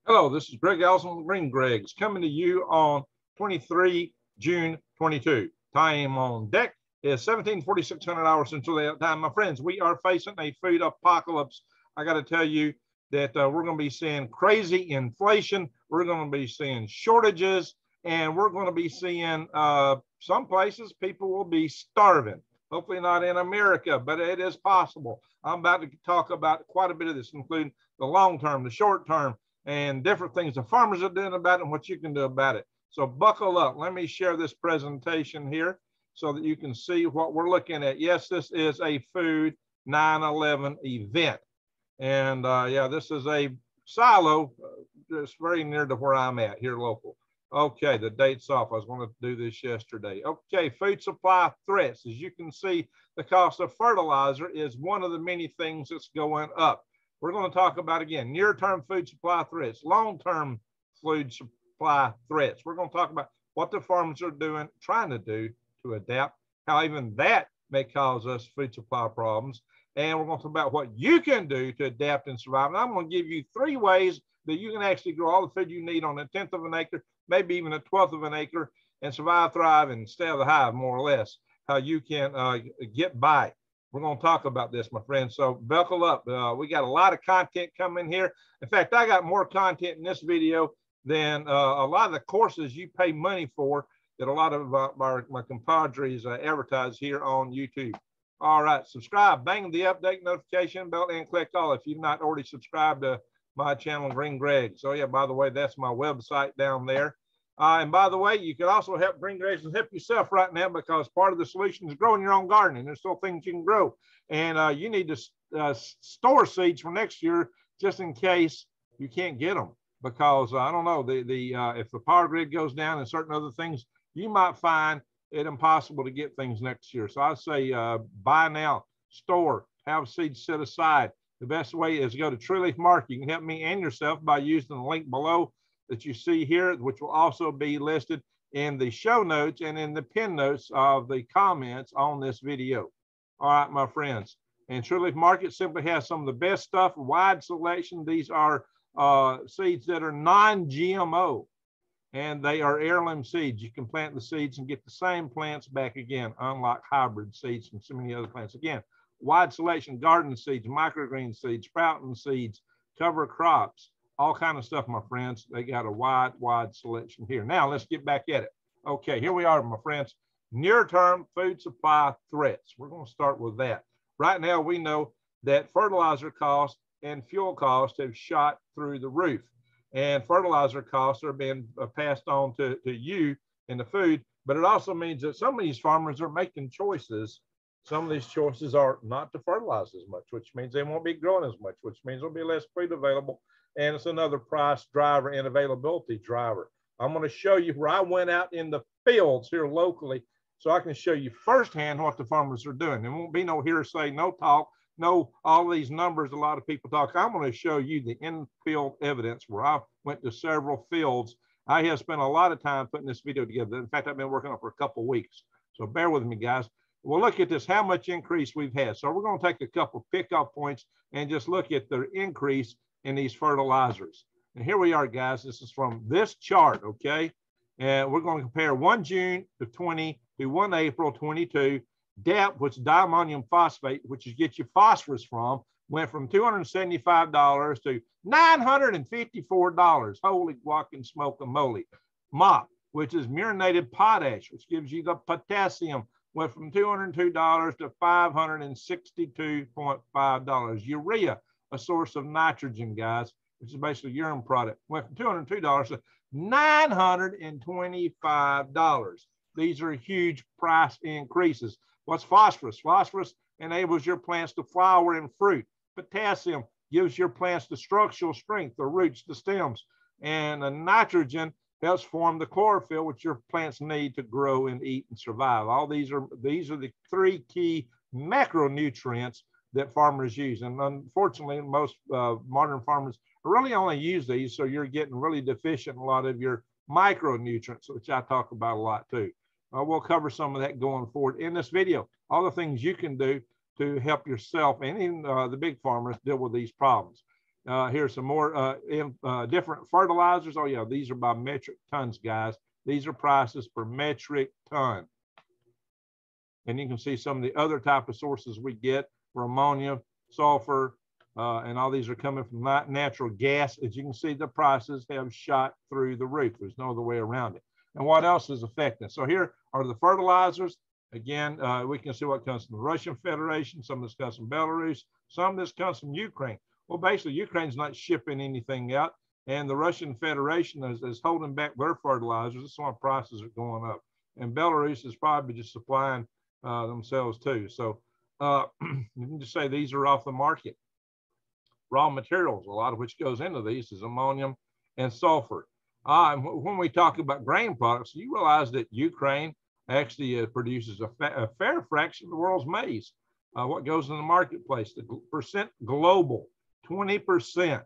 Hello, this is Greg Allison with Green Greg's coming to you on 23 June 22. Time on deck is 17:46 hours Central Daylight Time. My friends, we are facing a food apocalypse. I got to tell you that we're going to be seeing crazy inflation. We're going to be seeing shortages, and we're going to be seeing some places people will be starving. Hopefully not in America, but it is possible. I'm about to talk about quite a bit of this, including the long term, the short term, and different things the farmers are doing about it and what you can do about it. So buckle up. Let me share this presentation here so that you can see what we're looking at. Yes, this is a food 9/11 event. And yeah, this is a silo just very near to where I'm at here local. Okay, the date's off. I was going to do this yesterday. Okay, food supply threats. As you can see, the cost of fertilizer is one of the many things that's going up. We're going to talk about, again, near-term food supply threats, long-term food supply threats. We're going to talk about what the farmers are doing, trying to do to adapt, how even that may cause us food supply problems. And we're going to talk about what you can do to adapt and survive. And I'm going to give you 3 ways that you can actually grow all the food you need on a 1/10 of an acre, maybe even a 1/12 of an acre, and survive, thrive, and stay out of the hive, more or less, how you can get by. We're going to talk about this, my friends. So buckle up. We got a lot of content coming here. In fact, I got more content in this video than a lot of the courses you pay money for that a lot of my compadres advertise here on YouTube. All right, subscribe, bang the update notification bell, and click all if you've not already subscribed to my channel, Green Greg. So yeah, by the way, that's my website down there. And by the way, you can also help Green Greg's and help yourself right now, because part of the solution is growing your own garden. And there's still things you can grow. And you need to store seeds for next year just in case you can't get them. Because I don't know, if the power grid goes down and certain other things, you might find it impossible to get things next year. So I say buy now, store, have seeds set aside. The best way is to go to Tree Leaf Market. You can help me and yourself by using the link below that you see here, which will also be listed in the show notes and in the pin notes of the comments on this video. All right, my friends. And Tree Leaf Market simply has some of the best stuff, wide selection. These are seeds that are non-GMO, and they are heirloom seeds. You can plant the seeds and get the same plants back again, unlike hybrid seeds and so many other plants. Again, wide selection, garden seeds, microgreen seeds, sprouting seeds, cover crops, all kind of stuff, my friends. They got a wide selection here. Now, let's get back at it. Okay, here we are, my friends. Near-term food supply threats. We're going to start with that. Right now, we know that fertilizer costs and fuel costs have shot through the roof. And fertilizer costs are being passed on to you in the food. But it also means that some of these farmers are making choices. Some of these choices are not to fertilize as much, which means they won't be growing as much, which means there'll be less food available. And it's another price driver and availability driver. I'm going to show you where I went out in the fields here locally so I can show you firsthand what the farmers are doing. There won't be no hearsay, no talk, no all these numbers a lot of people talk. I'm going to show you the in-field evidence where I went to several fields. I have spent a lot of time putting this video together. In fact, I've been working on it for a couple of weeks. So bear with me, guys. We'll look at this, how much increase we've had. So we're going to take a couple pickup points and just look at the increase in these fertilizers. And here we are, guys. This is from this chart, okay? And we're going to compare 1 June of 20 to 1 April 22. DAP, which is diammonium phosphate, which is get your phosphorus from, went from $275 to $954. Holy walking smoke and moly. MOP, which is murinated potash, which gives you the potassium, went from $202 to $562.5. Urea, a source of nitrogen, guys, which is basically urine product, went from $202 to $925. These are huge price increases. What's phosphorus? Phosphorus enables your plants to flower and fruit. Potassium gives your plants the structural strength, the roots, the stems. And nitrogen helps form the chlorophyll, which your plants need to grow and eat and survive. All these are the 3 key macronutrients that farmers use. And unfortunately, most modern farmers really only use these, so you're getting really deficient in a lot of your micronutrients, which I talk about a lot too. We'll cover some of that going forward in this video, all the things you can do to help yourself and even the big farmers deal with these problems. Here's some more different fertilizers. Oh yeah, these are by metric tons, guys. These are prices per metric ton. And you can see some of the other type of sources we get for ammonia, sulfur, and all these are coming from natural gas. As you can see, the prices have shot through the roof. There's no other way around it. And what else is affecting? So here are the fertilizers. Again, we can see what comes from the Russian Federation. Some of this comes from Belarus. Some of this comes from Ukraine. Well, basically, Ukraine's not shipping anything out, and the Russian Federation is holding back their fertilizers. That's why prices are going up. And Belarus is probably just supplying themselves too. So you can just say these are off the market. Raw materials, a lot of which goes into these, is ammonium and sulfur. When we talk about grain products, you realize that Ukraine actually produces a fair fraction of the world's maize. What goes in the marketplace, the percent global, 20%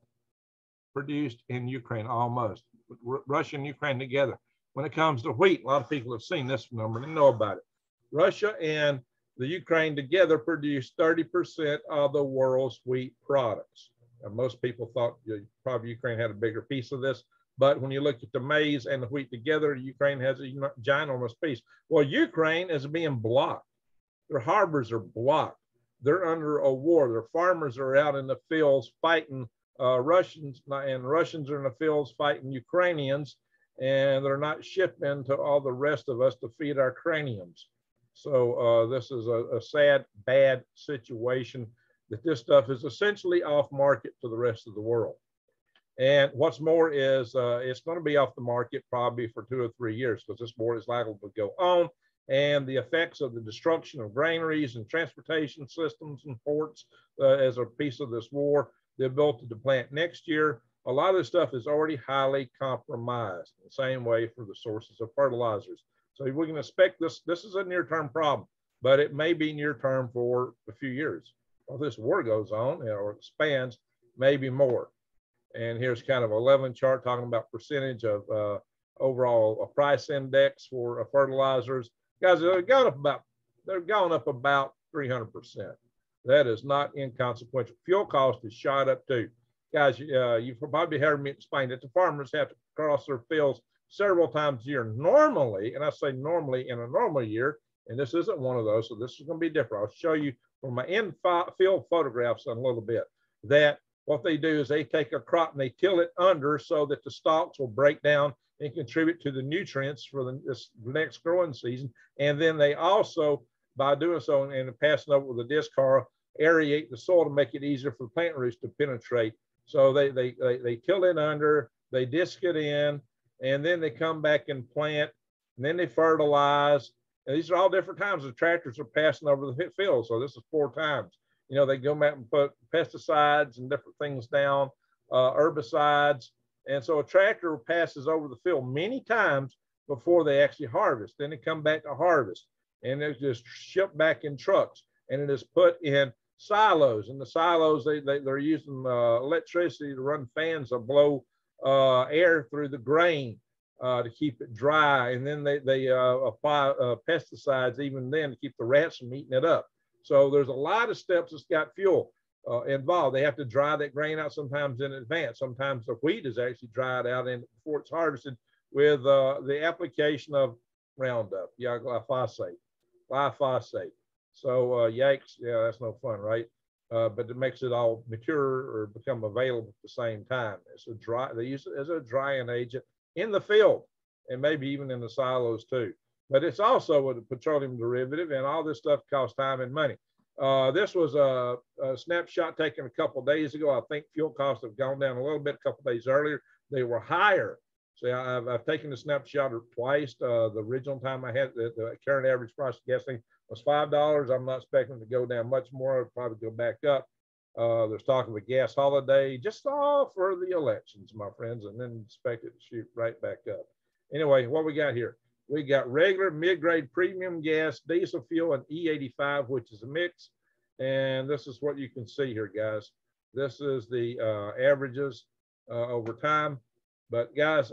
produced in Ukraine almost. Russia and Ukraine together. When it comes to wheat, a lot of people have seen this number and know about it. Russia and the Ukraine together produce 30% of the world's wheat products. Now, most people thought probably Ukraine had a bigger piece of this, but when you look at the maize and the wheat together, Ukraine has a ginormous piece. Well, Ukraine is being blocked. Their harbors are blocked. They're under a war. Their farmers are out in the fields fighting Russians, and Russians are in the fields fighting Ukrainians, and they're not shipping to all the rest of us to feed our craniums. So this is a sad, bad situation that this stuff is essentially off market to the rest of the world. And what's more is it's going to be off the market probably for 2 or 3 years because this war is likely to go on. And the effects of the destruction of granaries and transportation systems and ports as a piece of this war, the ability to plant next year, a lot of this stuff is already highly compromised. The same way for the sources of fertilizers. So we can expect this is a near-term problem, but it may be near-term for a few years. If this war goes on or expands, maybe more. And here's kind of a leveling chart talking about percentage of overall price index for fertilizers. Guys, they've gone up about 300%. That is not inconsequential. Fuel cost is shot up too. Guys, you've probably heard me explain that the farmers have to cross their fields several times a year normally, and I say normally in a normal year, and this isn't one of those, so this is going to be different. I'll show you from my in-field photographs in a little bit that what they do is they take a crop and they till it under so that the stalks will break down and contribute to the nutrients for this next growing season. And then they also, by doing so and passing over with a disc harrow, aerate the soil to make it easier for the plant roots to penetrate. So they till it under, they disc it in, and then they come back and plant, and then they fertilize. And these are all different times the tractors are passing over the field. So this is 4 times. You know, they go back and put pesticides and different things down, herbicides. And so a tractor passes over the field many times before they actually harvest. Then they come back to harvest, and it's just shipped back in trucks, and it is put in silos. And the silos, they're using electricity to run fans that blow air through the grain to keep it dry. And then they apply pesticides even then to keep the rats from eating it up. So there's a lot of steps that's got fuel involved. They have to dry that grain out sometimes in advance. Sometimes the wheat is actually dried out before it's harvested with the application of Roundup, glyphosate. So yikes, yeah, that's no fun, right? But it makes it all mature or become available at the same time. They use it as a drying agent in the field and maybe even in the silos too. But it's also a petroleum derivative, and all this stuff costs time and money. This was a snapshot taken a couple of days ago. I think fuel costs have gone down a little bit a couple of days earlier. They were higher. So I've taken the snapshot twice. The original time I had the current average price of gasoline was $5. I'm not expecting to go down much more. It'll probably go back up. There's talk of a gas holiday just all for the elections, my friends, and then expect it to shoot right back up. Anyway, what we got here? We got regular, mid-grade, premium gas, diesel fuel, and E85, which is a mix. And this is what you can see here, guys. This is the averages over time. But guys,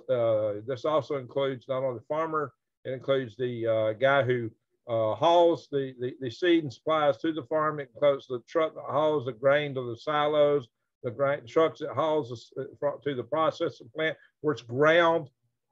this also includes not only the farmer, it includes the guy who hauls the seed and supplies to the farm. It includes the truck that hauls the grain to the silos, the trucks that hauls us to the processing plant where it's ground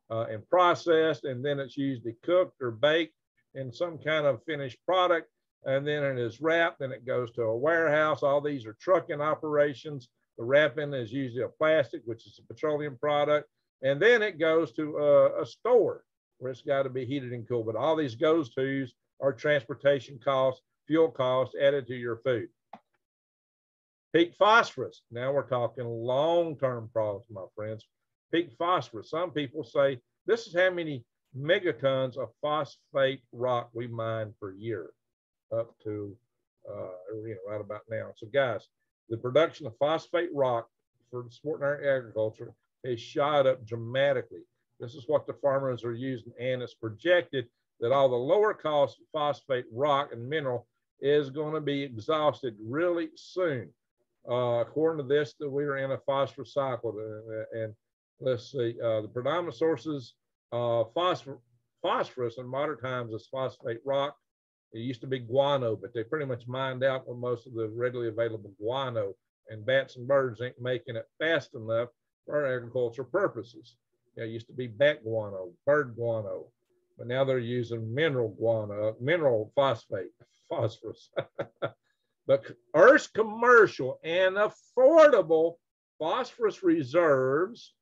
and processed, and then it's usually cooked or baked in some kind of finished product, and then it is wrapped, and it goes to a warehouse. All these are trucking operations. The wrapping is usually a plastic, which is a petroleum product, and then it goes to a store where it's got to be heated and cooled. But all these goes tos are transportation costs, fuel costs added to your food. Peak phosphorus. Now we're talking long-term problems, my friends. Peak phosphorus. Some people say this is how many megatons of phosphate rock we mine per year, up to right about now. So guys, the production of phosphate rock for supporting our agriculture has shot up dramatically. This is what the farmers are using, and it's projected that all the lower cost phosphate rock and mineral is going to be exhausted really soon. According to this, that we are in a phosphorus cycle, and let's see, the predominant sources of phosphorus in modern times is phosphate rock. It used to be guano, but they pretty much mined out most of the readily available guano, and bats and birds ain't making it fast enough for our agricultural purposes. It used to be bat guano, bird guano, but now they're using mineral guano, mineral phosphorus. But Earth's commercial and affordable phosphorus reserves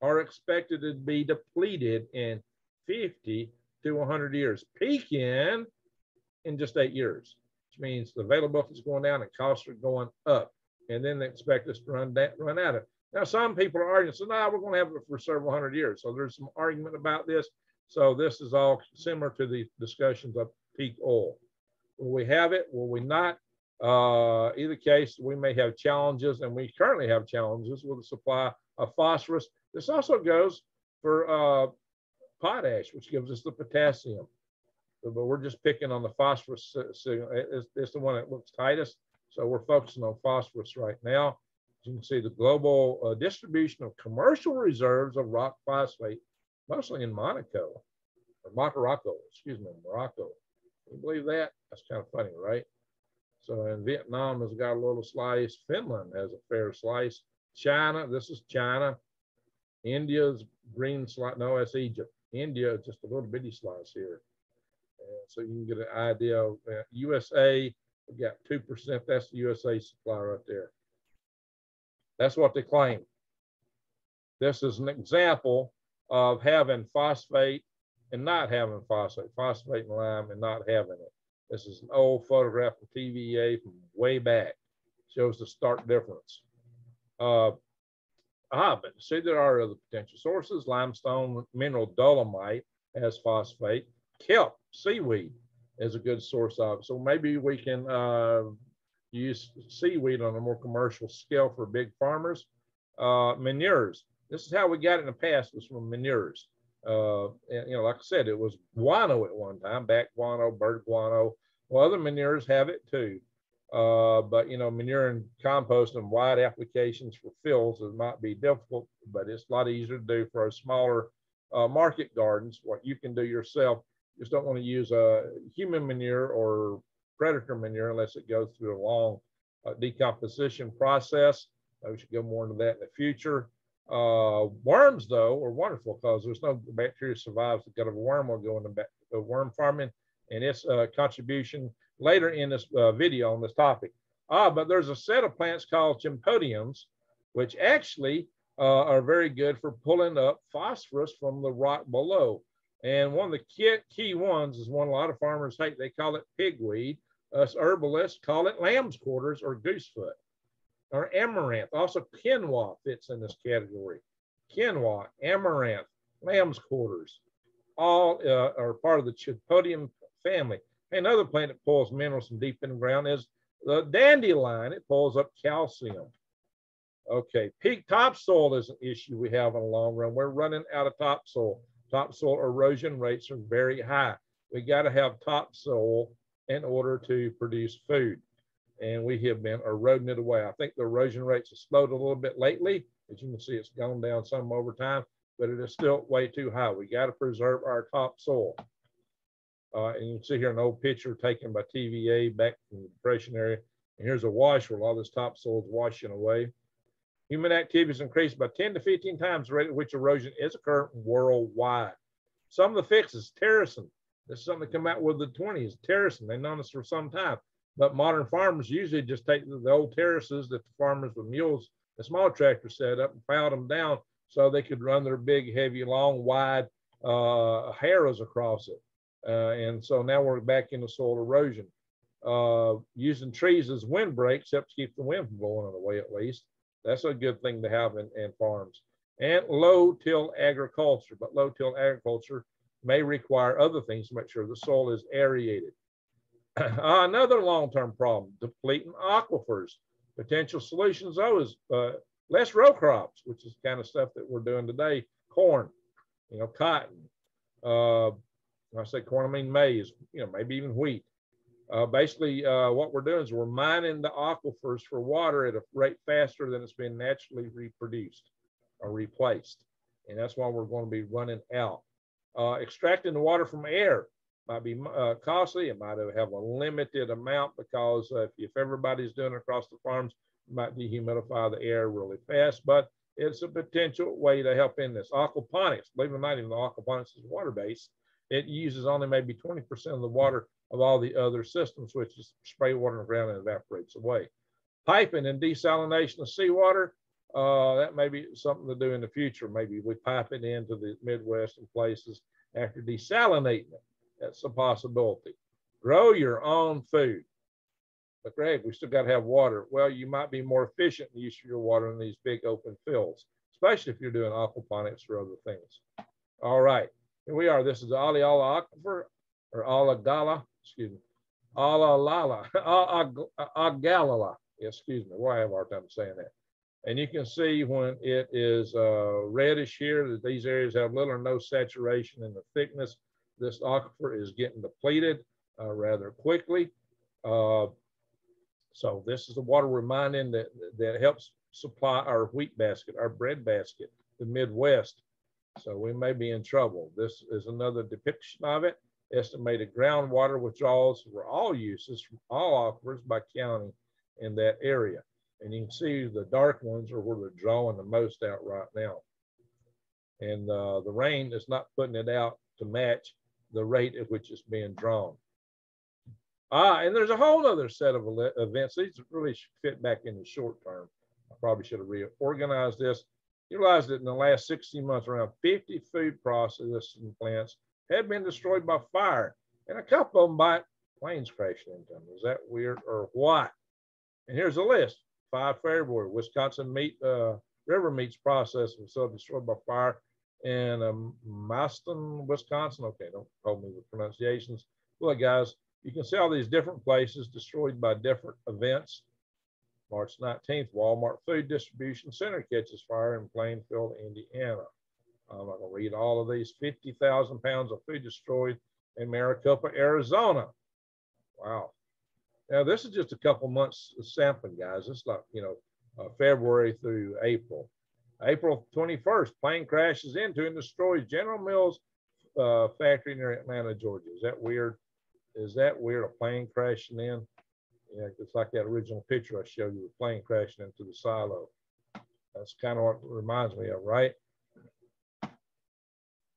are expected to be depleted in 50 to 100 years, peaking in just 8 years, which means the availability is going down and costs are going up. And then they expect us to run out of it. Now, some people are arguing, so now we're going to have it for several hundred years. So there's some argument about this. So this is all similar to the discussions of peak oil. Will we have it? Will we not? Either case, we may have challenges, and we currently have challenges with the supply of phosphorus. This also goes for potash, which gives us the potassium. But we're just picking on the phosphorus signal. It's the one that looks tightest. So we're focusing on phosphorus right now. As you can see, the global distribution of commercial reserves of rock phosphate, mostly in Morocco. Can you believe that? That's kind of funny, right? So in Vietnam has got a little slice. Finland has a fair slice. China, this is China. India's green slice. No, that's Egypt. India, just a little bitty slice here. And so you can get an idea of USA. We got 2%. That's the USA supply right there. That's what they claim. This is an example of having phosphate and not having phosphate and lime and not having it. This is an old photograph from TVA from way back. Shows the stark difference. But see, there are other potential sources. Limestone mineral dolomite has phosphate. Kelp, seaweed, is a good source of it. So maybe we can use seaweed on a more commercial scale for big farmers. Manures. This is how we got it in the past, was from manures. And, like I said, it was guano at one time, bat guano, bird guano. Well, other manures have it too. But, manure and compost and wide applications for fills, it might be difficult, but it's a lot easier to do for our smaller market gardens. What you can do yourself, just don't want to use human manure or predator manure unless it goes through a long decomposition process. We should go more into that in the future. Worms, though, are wonderful because there's no bacteria survives the gut of a worm. We'll go into worm farming and its contribution later in this video on this topic. But there's a set of plants called Chimpodiums, which actually are very good for pulling up phosphorus from the rock below. And one of the key ones is one a lot of farmers hate. They call it pigweed. Us herbalists call it lamb's quarters or goosefoot. Or amaranth. Also, quinoa fits in this category. Quinoa, amaranth, lamb's quarters, all are part of the Chimpodium family. Another plant that pulls minerals from deep in the ground is the dandelion. It pulls up calcium. Okay, peak topsoil is an issue we have in the long run. We're running out of topsoil. Topsoil erosion rates are very high. We got to have topsoil in order to produce food. And we have been eroding it away. I think the erosion rates have slowed a little bit lately. As you can see, it's gone down some over time, but it is still way too high. We got to preserve our topsoil. And you can see here an old picture taken by TVA back from the Depression area. And here's a wash where a lot of this topsoil is washing away. Human activity is increased by 10 to 15 times the rate at which erosion is occurring worldwide. Some of the fixes, terracing. This is something that come out with the 20s, terracing. They've known this for some time. But modern farmers usually just take the old terraces that the farmers with mules and small tractors set up and piled them down so they could run their big, heavy, long, wide harrows across it. And so now we're back into soil erosion. Using trees as windbreaks helps keep the wind from blowing away at least. That's a good thing to have in farms. And low-till agriculture, but low-till agriculture may require other things to make sure the soil is aerated. Another long-term problem, depleting aquifers. Potential solutions, though, is less row crops, which is the kind of stuff that we're doing today. Corn, cotton. When I say corn, I mean maize, maybe even wheat. Basically, what we're doing is we're mining the aquifers for water at a rate faster than it's been naturally reproduced or replaced. And that's why we're going to be running out. Extracting the water from air might be costly. It might have a limited amount because if everybody's doing it across the farms, it might dehumidify the air really fast, but it's a potential way to help in this. Aquaponics, believe it or not, even though aquaponics is water-based, it uses only maybe 20% of the water of all the other systems, which is spray water on the ground and evaporates away. Piping and desalination of seawater, that may be something to do in the future. Maybe we pipe it into the Midwest and places after desalinating it. That's a possibility. Grow your own food. But Greg, we still got to have water. Well, you might be more efficient in the use of your water in these big open fields, especially if you're doing aquaponics or other things. All right, here we are. This is the OGALLALA aquifer, or OGALLALA, excuse me, OGALLALA, excuse me, why I have a hard time saying that. And you can see when it is reddish here that these areas have little or no saturation in the thickness. This aquifer is getting depleted rather quickly. So this is the water we're mining that helps supply our wheat basket, our bread basket, the Midwest. So we may be in trouble. This is another depiction of it. Estimated groundwater withdrawals for all uses from all aquifers by county in that area. And you can see the dark ones are where they're drawing the most out right now. And the rain is not putting it out to match the rate at which it's being drawn. And there's a whole other set of events. These really should fit back in the short term. I probably should have reorganized this. You realize that in the last 16 months, around 50 food processing plants have been destroyed by fire, and a couple of them by planes crashing into them. Is that weird or what? And here's a list. 5 February, Wisconsin river meats processing facility destroyed by fire in Maston, Wisconsin. Okay, don't hold me with pronunciations. Look, guys, you can see all these different places destroyed by different events. March 19th, Walmart Food Distribution Center catches fire in Plainfield, Indiana. I'm not going to read all of these. 50,000 pounds of food destroyed in Maricopa, Arizona. Wow. Now, this is just a couple months of sampling, guys. It's like, February through April. April 21st, plane crashes into and destroys General Mills factory near Atlanta, Georgia. Is that weird? Is that weird, a plane crashing in? Yeah, it's like that original picture I showed you, the plane crashing into the silo. That's kind of what it reminds me of, right?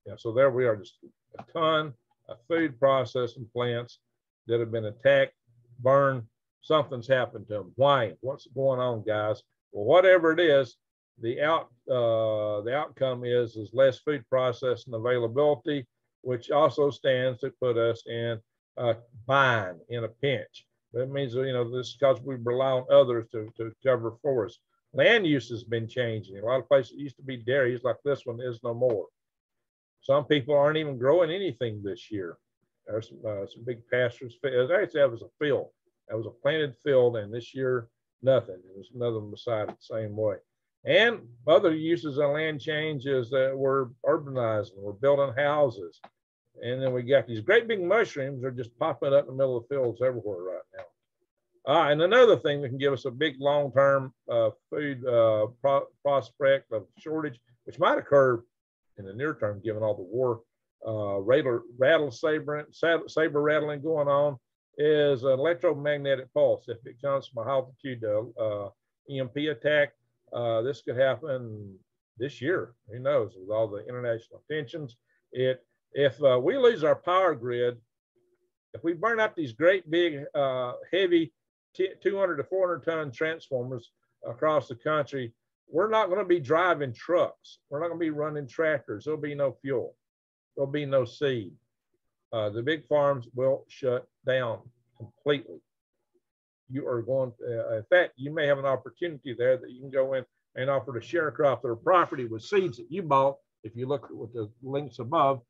Yeah, so there we are, just a ton of food processing plants that have been attacked, burned. Something's happened to them. Why? What's going on, guys? Well, whatever it is, the outcome is less food processing availability, which also stands to put us in a bind, in a pinch. That means, this is because we rely on others to cover for us. Land use has been changing. A lot of places used to be dairies like this one is no more. Some people aren't even growing anything this year. There's some big pastures. Actually, that was a field. That was a planted field, and this year, nothing. There's another one beside it the same way. And other uses of land change is that we're urbanizing, we're building houses. And then we got these great big mushrooms are just popping up in the middle of the fields everywhere right now. And another thing that can give us a big long-term food prospect of shortage, which might occur in the near term, given all the war saber rattling going on, is an electromagnetic pulse. If it comes from a high altitude EMP attack, This could happen this year. Who knows? With all the international tensions, if we lose our power grid, if we burn up these great big heavy 200 to 400 ton transformers across the country, we're not going to be driving trucks. We're not going to be running tractors. There'll be no fuel. There'll be no seed. The big farms will shut down completely. You are going to, in fact, you may have an opportunity there that you can go in and offer to share crop their property with seeds that you bought, if you look at the links above,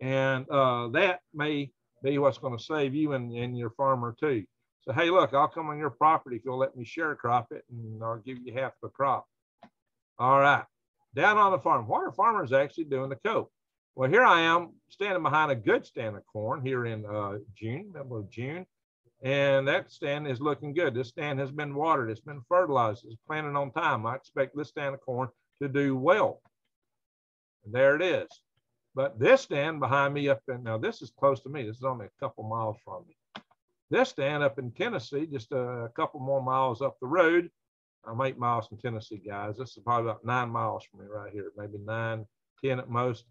and that may be what's going to save you and your farmer too. So, hey, look, I'll come on your property if you'll let me share crop it, and I'll give you half the crop. All right, down on the farm, what are farmers actually doing to cope? Well, here I am standing behind a good stand of corn here in June, middle of June, and that stand is looking good. This stand has been watered, it's been fertilized, it's planted on time. I expect this stand of corn to do well. And there it is. But this stand behind me up in, now this is close to me. This is only a couple miles from me. This stand up in Tennessee, just a couple more miles up the road. I'm 8 miles from Tennessee, guys. This is probably about 9 miles from me right here, maybe 9, 10 at most.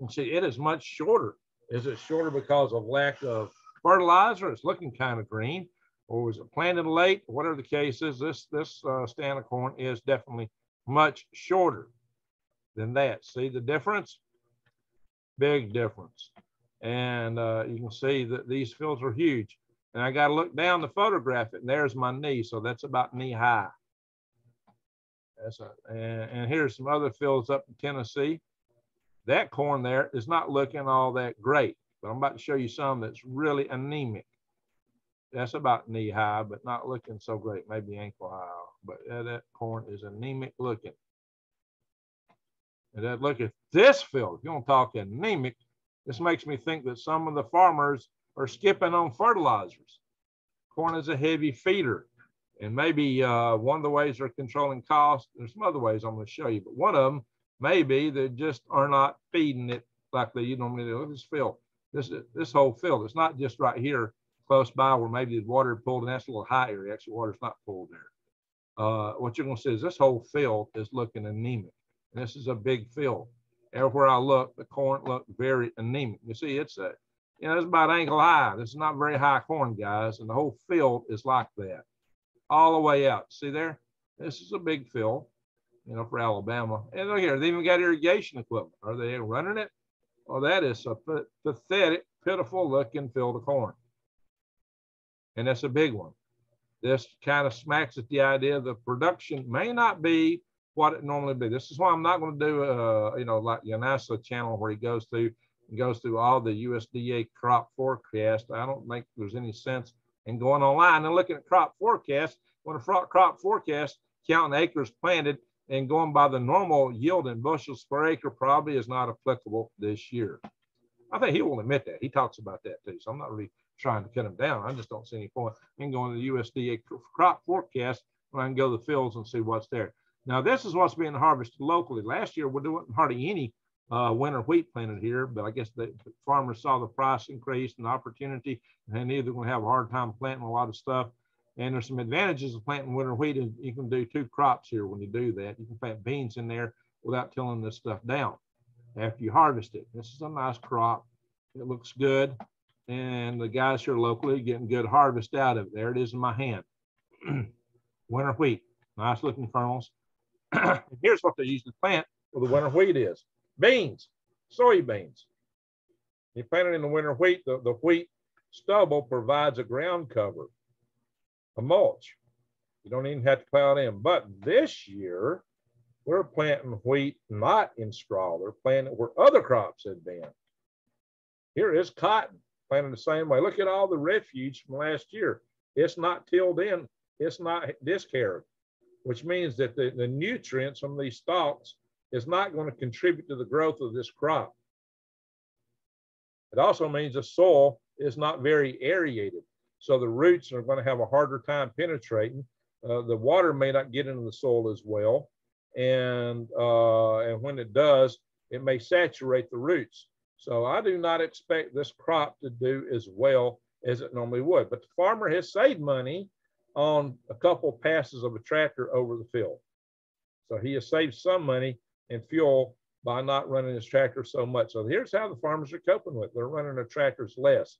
And see, it is much shorter. Is it shorter because of lack of fertilizer? It's looking kind of green, or was it planted late? Whatever the case is, this stand of corn is definitely much shorter than that. See the difference? Big difference. And you can see that these fields are huge. And I got to look down to photograph it, and there's my knee, so that's about knee high. And here's some other fields up in Tennessee. That corn there is not looking all that great, but I'm about to show you some that's really anemic. That's about knee high, but not looking so great, maybe ankle high. But that corn is anemic looking. And then look at this field. If you want to talk anemic, this makes me think that some of the farmers are skipping on fertilizers. Corn is a heavy feeder. And maybe one of the ways they're controlling costs, there's some other ways I'm going to show you, but one of them may be they just are not feeding it like they normally do. Look at this field. This whole field. It's not just right here close by where maybe the water pulled, and that's a little high area. Actually, water's not pulled there. What you're going to see is this whole field is looking anemic. And this is a big field. Everywhere I look, the corn looked very anemic. You see, it's about ankle high. This is not very high corn, guys, and the whole field is like that, all the way out. See there? This is a big field, for Alabama. And look here, they even got irrigation equipment. Are they running it? Well, that is a pathetic, pitiful-looking field of corn, and that's a big one. This kind of smacks at the idea the production may not be what it normally be. This is why I'm not going to do, like Yanasa channel where he goes through all the USDA crop forecast. I don't think there's any sense in going online and looking at crop forecast when a crop forecast counting acres planted and going by the normal yield in bushels per acre probably is not applicable this year. I think he will admit that. He talks about that too. So I'm not really trying to cut him down. I just don't see any point in going to the USDA crop forecast when I can go to the fields and see what's there. Now, this is what's being harvested locally. Last year, we wasn't hardly any winter wheat planted here, but I guess the farmers saw the price increase and the opportunity, and they're either going to have a hard time planting a lot of stuff. And there's some advantages of planting winter wheat. You can do 2 crops here when you do that. You can plant beans in there without tilling this stuff down after you harvest it. This is a nice crop. It looks good. And the guys here locally are getting good harvest out of it. There it is in my hand. Winter wheat, nice looking kernels. Here's what they usually plant where the winter wheat is. Beans, soybeans. You plant it in the winter wheat, the wheat stubble provides a ground cover, a mulch. You don't even have to plow it in. But this year, we're planting wheat not in straw. They're planting where other crops had been. Here is cotton, planted the same way. Look at all the refuge from last year. It's not tilled in. It's not discarried, which means that the nutrients from these stalks is not going to contribute to the growth of this crop. It also means the soil is not very aerated, so the roots are going to have a harder time penetrating. The water may not get into the soil as well, and when it does, it may saturate the roots. So I do not expect this crop to do as well as it normally would. But the farmer has saved money on a couple passes of a tractor over the field. So he has saved some money in fuel by not running his tractor so much. So here's how the farmers are coping with it. They're running their tractors less.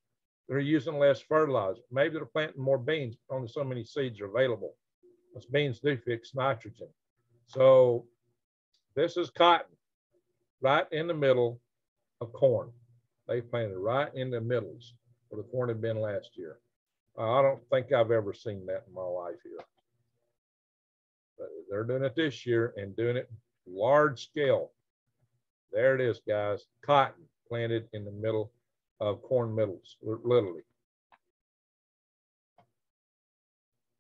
They're using less fertilizer. Maybe they're planting more beans, but only so many seeds are available. Those beans do fix nitrogen. So this is cotton, right in the middle of corn. They planted right in the middles where the corn had been last year. I don't think I've ever seen that in my life here. But they're doing it this year and doing it large scale. There it is, guys. Cotton planted in the middle of corn middles, literally.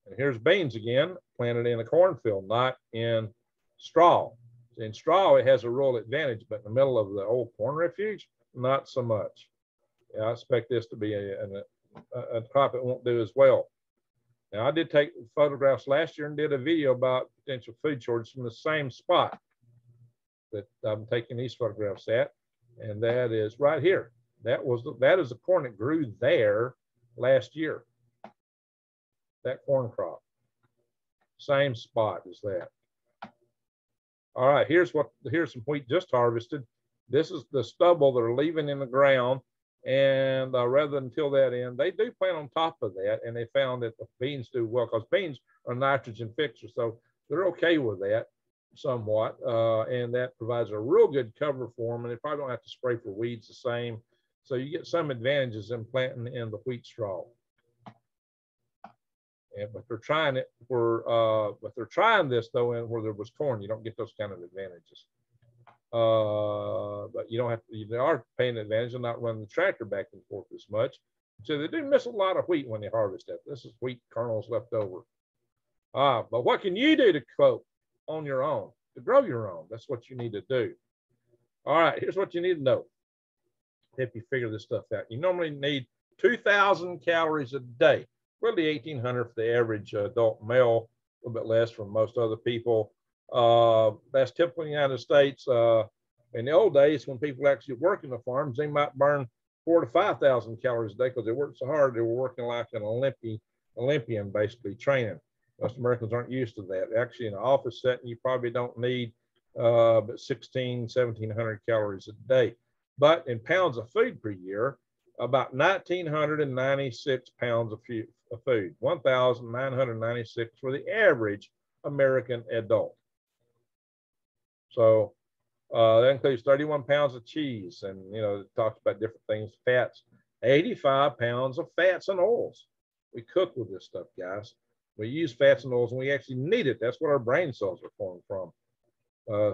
And here's beans again, planted in a cornfield, not in straw. In straw, it has a real advantage, but in the middle of the old corn refuge, not so much. Yeah, I expect this to be a crop that won't do as well. Now, I did take photographs last year and did a video about potential food shortage from the same spot that I'm taking these photographs at, and that is right here. That is the corn that grew there last year. That corn crop, same spot as that. All right, here's some wheat just harvested. This is the stubble they're leaving in the ground, and rather than till that end, they do plant on top of that, and they found that the beans do well because beans are nitrogen fixers, so they're okay with that somewhat, and that provides a real good cover for them, and they probably don't have to spray for weeds the same, so you get some advantages in planting in the wheat straw. But they're trying it but they're trying this though in where there was corn. You don't get those kind of advantages. But you don't have to. They are paying advantage of not running the tractor back and forth as much. So they do miss a lot of wheat when they harvest it. This is wheat kernels left over. But what can you do to cope on your own, to grow your own? That's what you need to do. All right, here's what you need to know. Help you figure this stuff out. You normally need 2,000 calories a day. Really 1,800 for the average adult male, a little bit less for most other people. That's typically in the United States. In the old days, when people actually work in the farms, they might burn 4,000 to 5,000 calories a day because they worked so hard. They were working like an Olympian, basically training. Most Americans aren't used to that. Actually, in an office setting, you probably don't need but 1,700 calories a day. But in pounds of food per year, about 1,996 pounds of food, 1,996 for the average American adult. So that includes 31 pounds of cheese, and it talks about different things, fats, 85 pounds of fats and oils. We cook with this stuff, guys. We use fats and oils, and we actually need it. That's what our brain cells are formed from.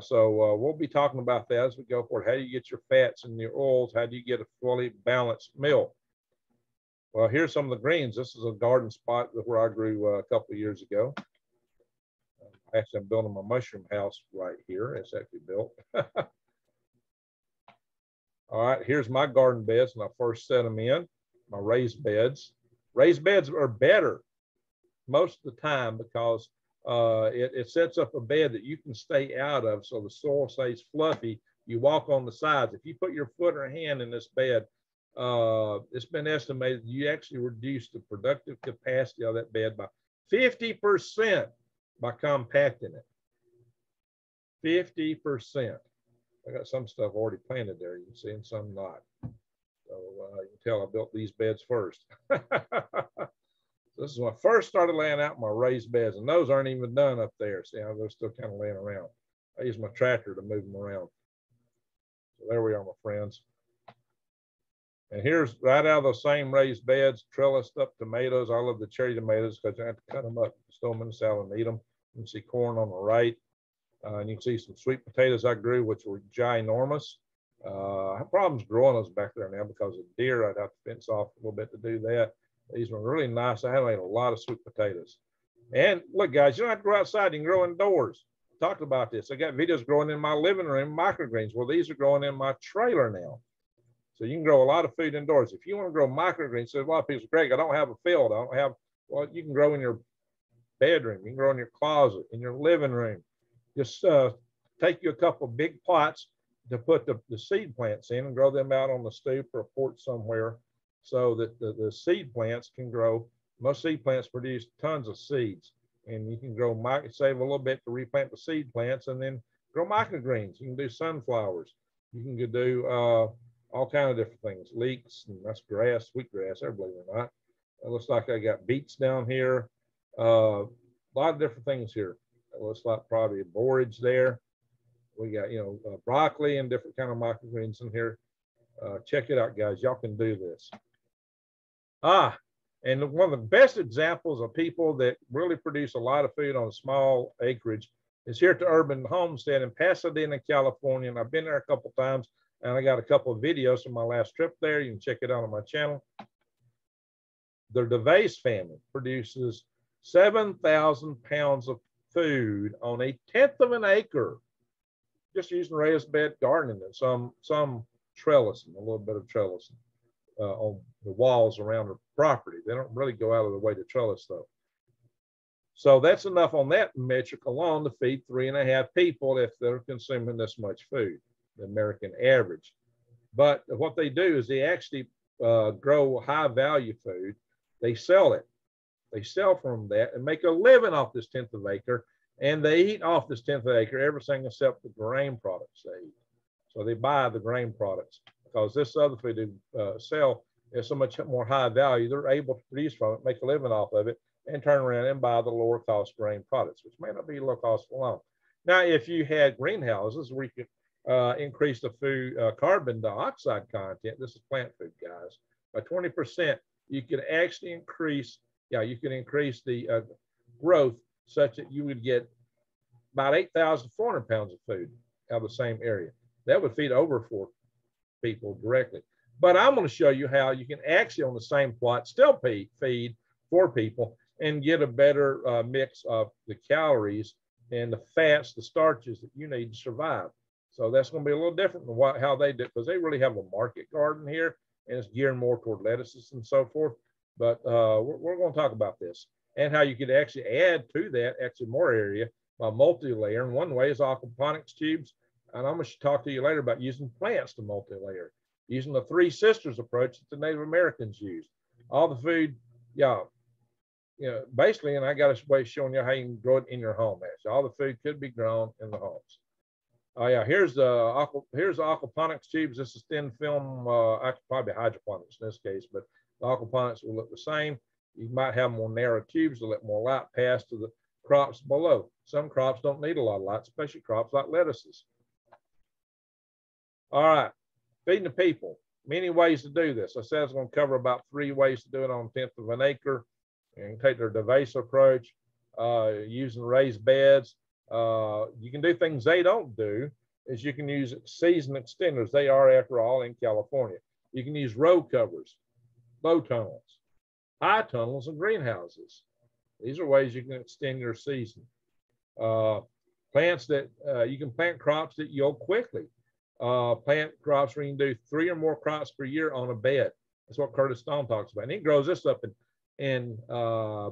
So we'll be talking about that as we go forward. How do you get your fats and your oils? How do you get a fully balanced meal? Well, here's some of the greens. This is a garden spot where I grew a couple of years ago. Actually, I'm building my mushroom house right here. It's actually built. All right, here's my garden beds when I first set them in, my raised beds. Raised beds are better most of the time because it sets up a bed that you can stay out of so the soil stays fluffy. You walk on the sides. If you put your foot or hand in this bed, it's been estimated you actually reduce the productive capacity of that bed by 50% by compacting it. 50%. I got some stuff already planted there, you can see, and some not. So you can tell I built these beds first. This is when I first started laying out my raised beds, and those aren't even done up there. See how they're still kind of laying around. I use my tractor to move them around. So there we are, my friends. And here's right out of those same raised beds, trellised up tomatoes. I love the cherry tomatoes because you have to cut them up, store them in the salad and eat them. You can see corn on the right. And you can see some sweet potatoes I grew, which were ginormous. I have problems growing those back there now because of deer. I'd have to fence off a little bit to do that. These were really nice. I had made a lot of sweet potatoes. And look, guys, you don't have to go outside. You can grow indoors. Talked about this. I got videos growing in my living room, microgreens. Well, these are growing in my trailer now. So you can grow a lot of food indoors. If you want to grow microgreens, so a lot of people say, Greg, I don't have a field. I don't have, well, you can grow in your bedroom. You can grow in your closet, in your living room. Just take you a couple of big pots to put the seed plants in and grow them out on the stoop or a porch somewhere so that the seed plants can grow Most seed plants produce tons of seeds, and you can grow save a little bit to replant the seed plants, and then grow microgreens. You can do sunflowers. You can do all kinds of different things. Leeks, and that's grass, wheatgrass, believe it or not. It looks like I got beets down here. A lot of different things here. It looks like probably borage there. We got, broccoli and different kind of microgreens in here. Check it out, guys. Y'all can do this. And one of the best examples of people that really produce a lot of food on small acreage is here at the Urban Homestead in Pasadena, California. And I've been there a couple times, and I got a couple of videos from my last trip there. You can check it out on my channel. The DeVace family produces 7,000 pounds of food on 1/10 of an acre, just using raised bed gardening and some trellising, a little bit of trellising on the walls around the property. They don't really go out of the way to trellis though. So that's enough on that metric alone to feed 3.5 people if they're consuming this much food, the American average. But what they do is they actually grow high value food. They sell it. They sell from that and make a living off this 1/10 of acre. And they eat off this 1/10 of acre, everything except the grain products they eat. So they buy the grain products because this other food they sell is so much more high value. They're able to produce from it, make a living off of it, and turn around and buy the lower cost grain products, which may not be low cost for long. Now, if you had greenhouses where you could increase the food carbon dioxide content, this is plant food, guys, by 20%, you could actually increase, you can increase the growth such that you would get about 8,400 pounds of food out of the same area. That would feed over 4 people directly. But I'm going to show you how you can actually on the same plot still feed 4 people and get a better mix of the calories and the fats, the starches that you need to survive. So that's going to be a little different than how they do, because they really have a market garden here and it's geared more toward lettuces and so forth. But we're going to talk about this and how you could actually add to that actually more area by multi-layer. And one way is aquaponics tubes. And I'm going to talk to you later about using plants to multi-layer, using the 3 sisters approach that the Native Americans used. All the food, basically, and I got a way of showing you how you can grow it in your home. Actually, all the food could be grown in the homes. Here's the aquaponics tubes. This is thin film, probably hydroponics in this case, but the aquaponics will look the same. You might have more narrow tubes to let more light pass to the crops below. Some crops don't need a lot of light, especially crops like lettuces. All right, feeding the people. Many ways to do this. I said I was going to cover about 3 ways to do it on 1/10 of an acre. And take their DeVace approach, using raised beds. You can do things they don't do, is you can use season extenders. They are, after all, in California. You can use row covers, low tunnels, high tunnels, and greenhouses. These are ways you can extend your season. Plants that you can plant crops that yield quickly. Plant crops where you can do 3 or more crops per year on a bed. That's what Curtis Stone talks about. And he grows this up in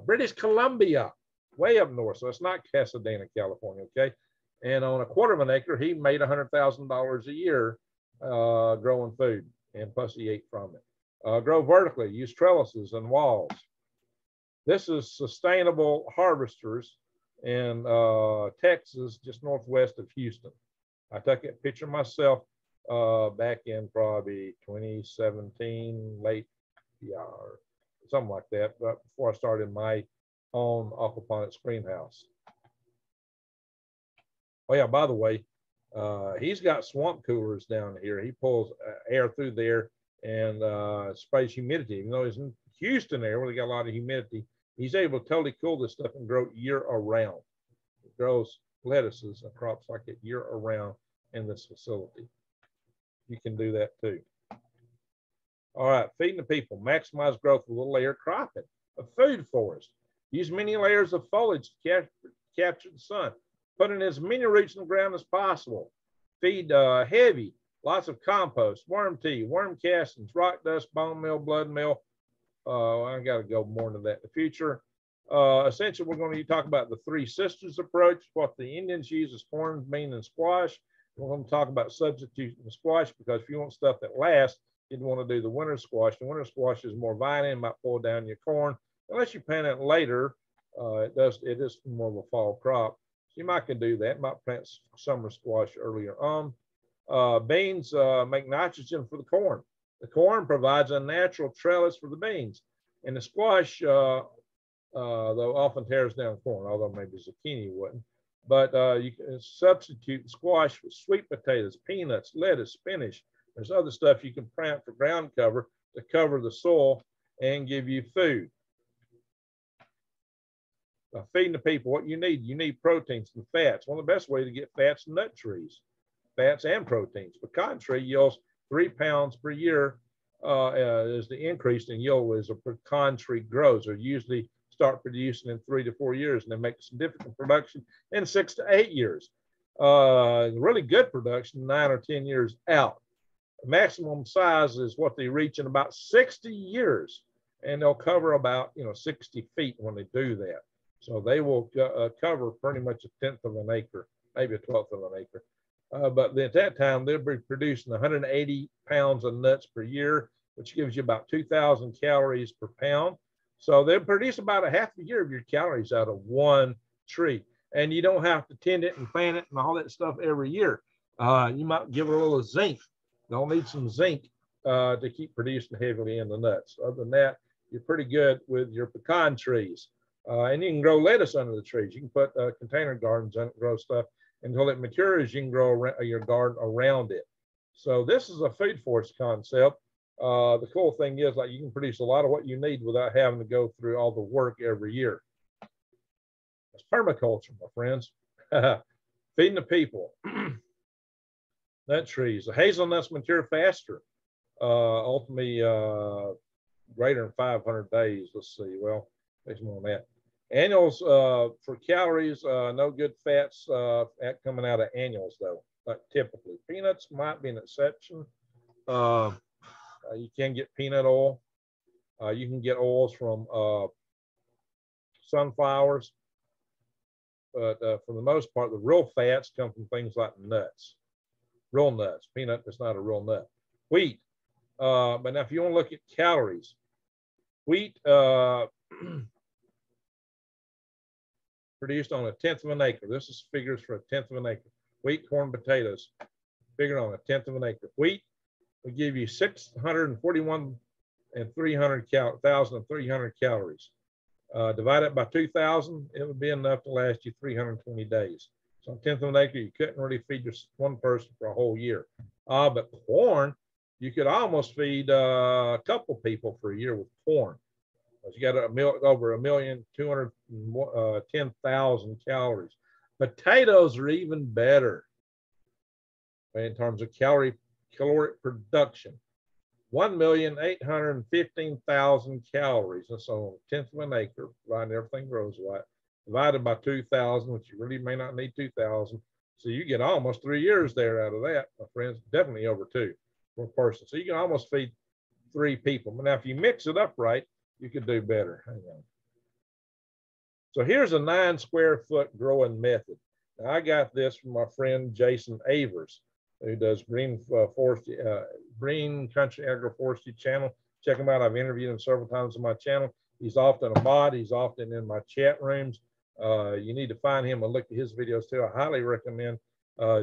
British Columbia, way up north. So it's not Pasadena, California, okay? And on 1/4 of an acre, he made $100,000 a year growing food, and plus he ate from it. Grow vertically, use trellises and walls. This is Sustainable Harvesters in Texas, just northwest of Houston. I took a picture myself back in probably 2017, late, or something like that, but before I started my own aquaponics greenhouse. Oh yeah, by the way, he's got swamp coolers down here. He pulls air through there and sprays humidity. Even though he's in Houston there where they got a lot of humidity, he's able to totally cool this stuff and grow year around. It grows lettuces and crops like it year around in this facility. You can do that too. All right, feeding the people. Maximize growth with a layer cropping. A food forest. Use many layers of foliage to capture the sun. Put in as many roots in the ground as possible. Feed heavy. Lots of compost, worm tea, worm castings, rock dust, bone meal, blood meal. I got to go more into that in the future. Essentially, we're going to talk about the 3 sisters approach, what the Indians use as corn, bean, and squash. We're going to talk about substituting the squash, because if you want stuff that lasts, you'd want to do the winter squash. The winter squash is more violent, might pull down your corn. unless you plant it later, it is more of a fall crop. So you might can do that. Might plant summer squash earlier on. Beans make nitrogen for the corn. The corn provides a natural trellis for the beans, and the squash, though, often tears down corn, although maybe zucchini wouldn't. But you can substitute squash with sweet potatoes, peanuts, lettuce, spinach. There's other stuff you can plant for ground cover to cover the soil and give you food. Feeding the people what you need proteins and fats. One of the best ways to get fats in nut trees, fats and proteins. Pecan tree yields 3 pounds per year is the increase in yield as a pecan tree grows. They usually start producing in 3 to 4 years, and they make significant production in 6 to 8 years. Really good production 9 or 10 years out. Maximum size is what they reach in about 60 years, and they'll cover about 60 feet when they do that. So they will cover pretty much 1/10 of an acre, maybe 1/12 of an acre. But at that time, they'll be producing 180 pounds of nuts per year, which gives you about 2,000 calories per pound. So they'll produce about a half a year of your calories out of one tree. And you don't have to tend it and plant it and all that stuff every year. You might give it a little zinc. They'll need some zinc to keep producing heavily in the nuts. Other than that, you're pretty good with your pecan trees. And you can grow lettuce under the trees. You can put container gardens on it, grow stuff. Until it matures, you can grow your garden around it. So this is a food forest concept. The cool thing is, like, you can produce a lot of what you need without having to go through all the work every year. It's permaculture, my friends. Feeding the people. Nut trees. The hazelnuts mature faster. Ultimately, greater than 500 days. Let's see. Well, there's more on that. Annuals for calories, no good fats coming out of annuals, though, not typically. Peanuts might be an exception. You can get peanut oil. You can get oils from sunflowers. But for the most part, the real fats come from things like nuts, real nuts. Peanut is not a real nut. Wheat. But now if you want to look at calories, wheat produced on 1/10 of an acre. This is figures for 1/10 of an acre. Wheat, corn, potatoes, figured on 1/10 of an acre. Wheat will give you 641,300 calories. Divided by 2,000, it would be enough to last you 320 days. So 1/10 of an acre, you couldn't really feed just one person for a whole year. But corn, you could almost feed a couple people for a year with corn. You got over 1,210,000 calories. Potatoes are even better in terms of caloric production. 1,815,000 calories. That's on 1/10 of an acre, providing everything grows right. Divided by 2,000, which you really may not need 2,000. So you get almost 3 years there out of that, my friends. Definitely over 2 per person. So you can almost feed 3 people. But now, if you mix it up right, you could do better. Hang on. So here's a 9 square foot growing method. Now, I got this from my friend Jason Avers, who does Green Country Agroforestry channel. Check him out. I've interviewed him several times on my channel. He's often a mod. He's often in my chat rooms. You need to find him and look at his videos too. I highly recommend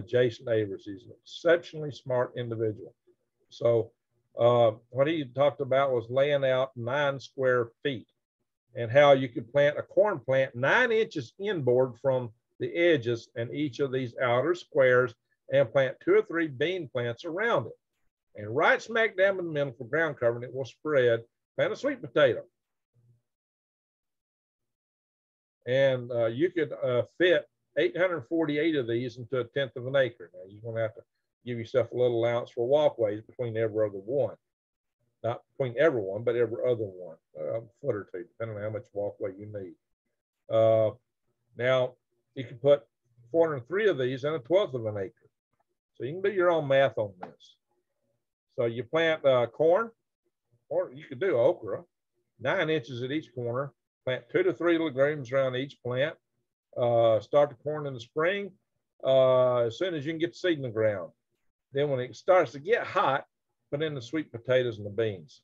Jason Avers. He's an exceptionally smart individual. So what he talked about was laying out 9 square feet and how you could plant a corn plant 9 inches inboard from the edges in each of these outer squares and plant 2 or 3 bean plants around it. And right smack down in the middle for ground covering, it will spread, plant a sweet potato. And you could fit 848 of these into 1/10 of an acre. Now, you're going to have to give yourself a little allowance for walkways between every other one. Not between every one, but every other one, a foot or 2, depending on how much walkway you need. Now, you can put 403 of these in 1/12 of an acre. So you can do your own math on this. So you plant corn, or you could do okra, 9 inches at each corner, plant 2 to 3 legumes around each plant, start the corn in the spring, as soon as you can get the seed in the ground. Then when it starts to get hot, put in the sweet potatoes and the beans.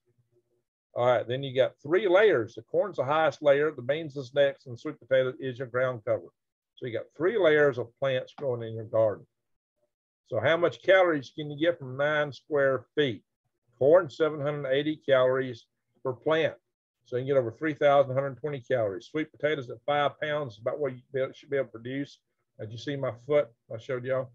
All right, then you got 3 layers. The corn's the highest layer, the beans is next, and sweet potato is your ground cover. So you got 3 layers of plants growing in your garden. So how much calories can you get from 9 square feet? Corn, 780 calories per plant. So you can get over 3,120 calories. Sweet potatoes at 5 pounds is about what you should be able to produce. Did you see my foot? I showed y'all.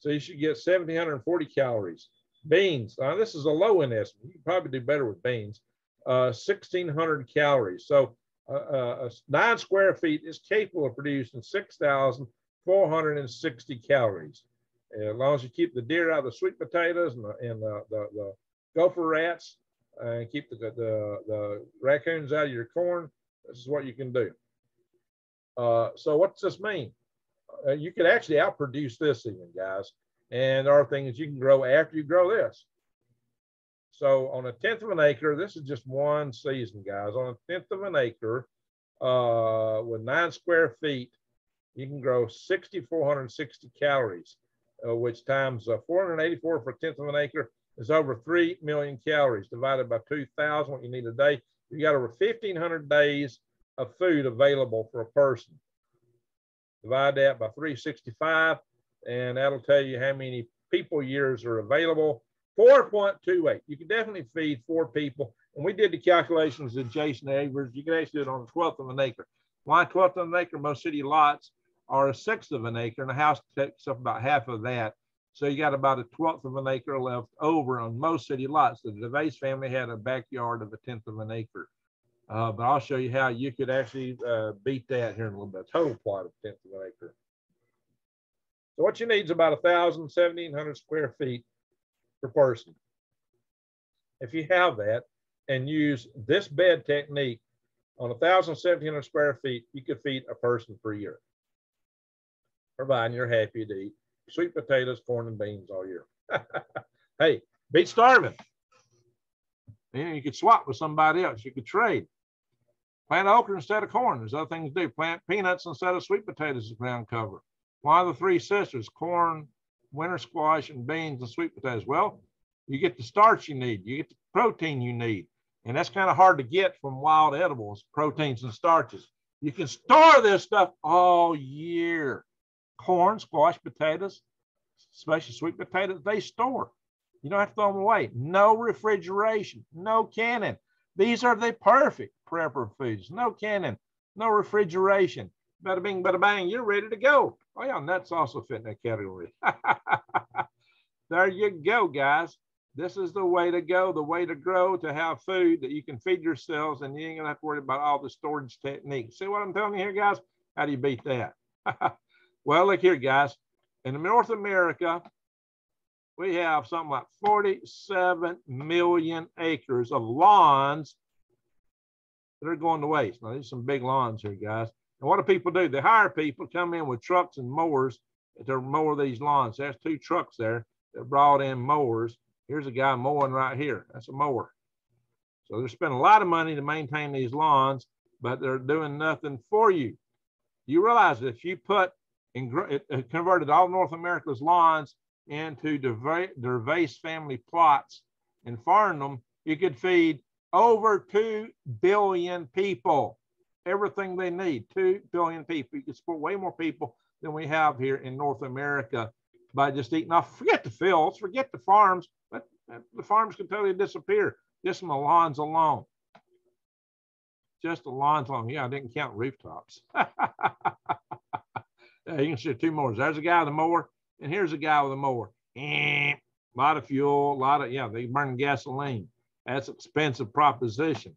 So you should get 1,740 calories. Beans, this is a low end estimate. You can probably do better with beans. 1,600 calories. So 9 square feet is capable of producing 6,460 calories. As long as you keep the deer out of the sweet potatoes and the gopher rats, and keep the raccoons out of your corn, this is what you can do. So what's this mean? You could actually outproduce this even, guys. And there are things you can grow after you grow this. So on 1/10 of an acre, this is just one season, guys. On 1/10 of an acre, with 9 square feet, you can grow 6,460 calories, which times 484 for 1/10 of an acre is over 3 million calories. Divided by 2,000, what you need a day. You got over 1,500 days of food available for a person. Divide that by 365, and that'll tell you how many people years are available. 4.28. You can definitely feed 4 people. And we did the calculations with Jason Avers. You can actually do it on 1/12 of an acre. Why 1/12 of an acre? Most city lots are 1/6 of an acre, and a house takes up about half of that. So you got about 1/12 of an acre left over on most city lots. The DeVase family had a backyard of 1/10 of an acre. But I'll show you how you could actually beat that here in a little bit. Total plot of 1/10 of an acre. So what you need is about 1,700 square feet per person. If you have that and use this bed technique on 1,700 square feet, you could feed a person per year, providing you're happy to eat sweet potatoes, corn, and beans all year. Hey, beat starving. You could swap with somebody else. You could trade. Plant okra instead of corn. There's other things to do. Plant peanuts instead of sweet potatoes as ground cover. Why the 3 sisters? Corn, winter squash, and beans and sweet potatoes. Well, you get the starch you need. You get the protein you need. And that's kind of hard to get from wild edibles, proteins and starches. You can store this stuff all year. Corn, squash, potatoes, especially sweet potatoes, they store. You don't have to throw them away. No refrigeration, no canning. These are the perfect prepper foods. No canning, no refrigeration. Bada bing, bada bang, you're ready to go. Oh yeah, nuts also fit in that category. There you go, guys. This is the way to go, the way to grow, to have food that you can feed yourselves, and you ain't gonna have to worry about all the storage techniques. See what I'm telling you here, guys? How do you beat that? Well, look here, guys. In North America, we have something like 47 million acres of lawns that are going to waste. Now, there's some big lawns here, guys. And what do people do? They hire people to come in with trucks and mowers to mow these lawns. There's 2 trucks there that brought in mowers. Here's a guy mowing right here. That's a mower. So they're spending a lot of money to maintain these lawns, but they're doing nothing for you. You realize that if you put and converted all North America's lawns into DeVase family plots and farmed them, you could feed over 2 billion people everything they need. 2 billion people. You could support way more people than we have here in North America by just eating off. Forget the fields, forget the farms, but the farms can totally disappear just from the lawns alone. Just the lawns alone. Yeah, I didn't count rooftops. Yeah, you can see 2 mowers. There's a guy with a mower, and here's a guy with a mower. A lot of fuel, a lot of, yeah, they burn gasoline. That's an expensive proposition.